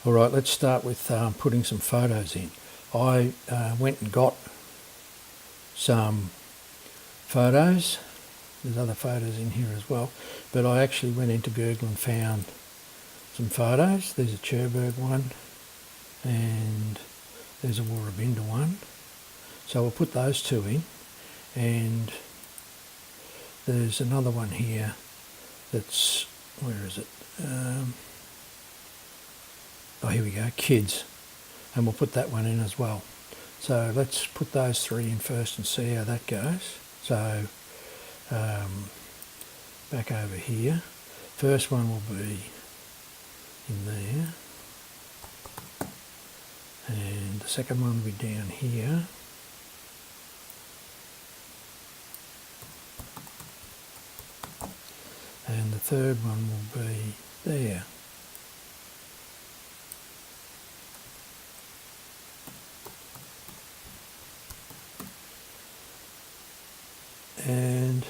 Alright, let's start with putting some photos in. I went and got some photos. There's other photos in here as well, but I actually went into Google and found some photos. There's a Cherbourg one and there's a Warrabinda one. So we'll put those two in, and there's another one here that's, where is it? Oh, here we go, kids, and we'll put that one in as well. So let's put those three in first and see how that goes. So back over here, first one will be in there, and the second one will be down here, and the third one will be there. And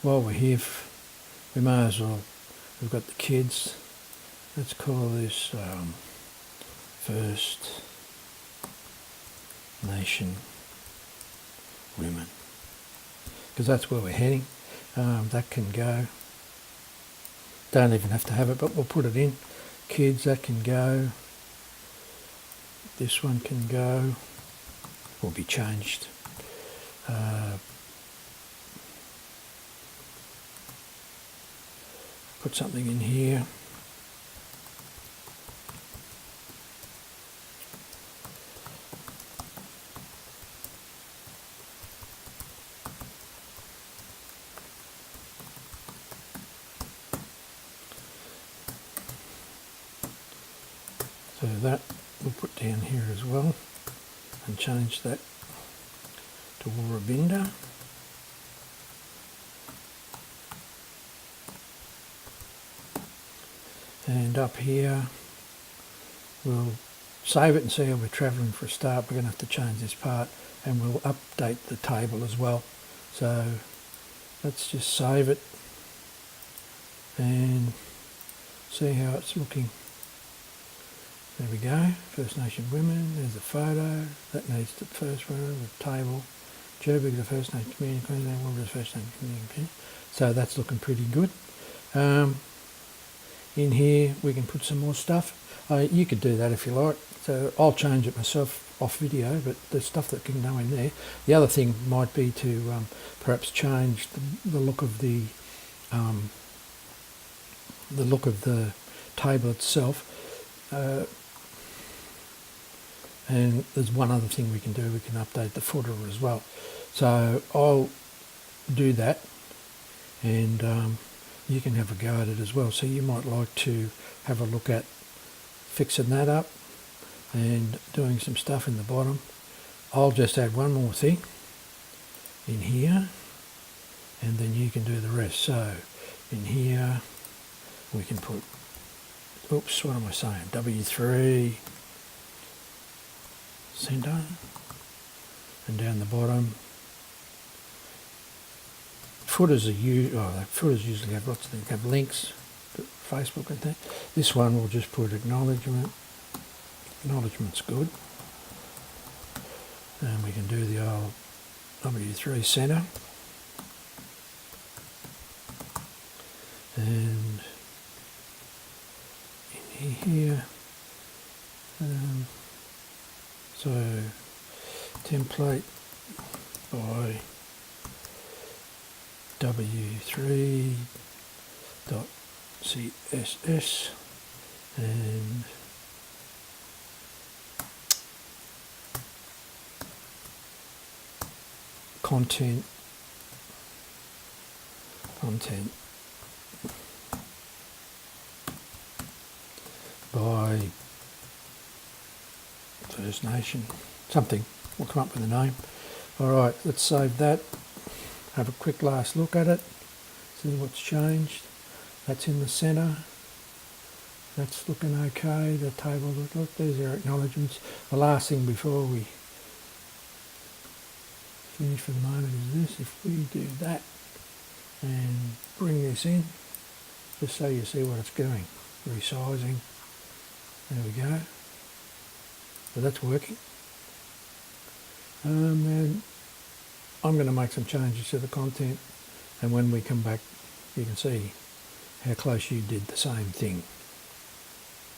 while we're here, we may as well, we've got the kids, let's call this First Nation Women, because that's where we're heading. That can go, don't even have to have it, but we'll put it in. Kids, that can go, this one can go, will be changed. Put something in here. So that we'll put down here as well, and change that to Warrabinda. And up here, we'll save it and see how we're travelling for a start. We're going to have to change this part, and we'll update the table as well. So let's just save it and see how it's looking. There we go, First Nation Women, there's a photo, that needs the first one, the table, Cherbourg, the First Nation Community, Queensland, Warrabinda, First Nation Community. So that's looking pretty good. In here we can put some more stuff. You could do that if you like, so I'll change it myself off video, but there's stuff that can go in there. The other thing might be to perhaps change the look of the table itself. And there's one other thing we can do, we can update the footer as well. So I'll do that, and you can have a go at it as well. So you might like to have a look at fixing that up and doing some stuff in the bottom. I'll just add one more thing in here, and then you can do the rest. So in here we can put, oops, what am I saying, W3 center, and down the bottom, footers footers usually have lots of things, have links to Facebook and that. This one will just put acknowledgement. Acknowledgement's good, and we can do the old W3 center, and in here, so template by W3CSS, and content by First Nation, something, we'll come up with a name. Alright, let's save that, have a quick last look at it, see what's changed. That's in the centre, that's looking okay. The table, look, there's our acknowledgements. The last thing before we finish for the moment is this. If we do that and bring this in, just so you see what it's doing, resizing, There we go. So that's working. And I'm going to make some changes to the content, and when we come back you can see how close you did the same thing.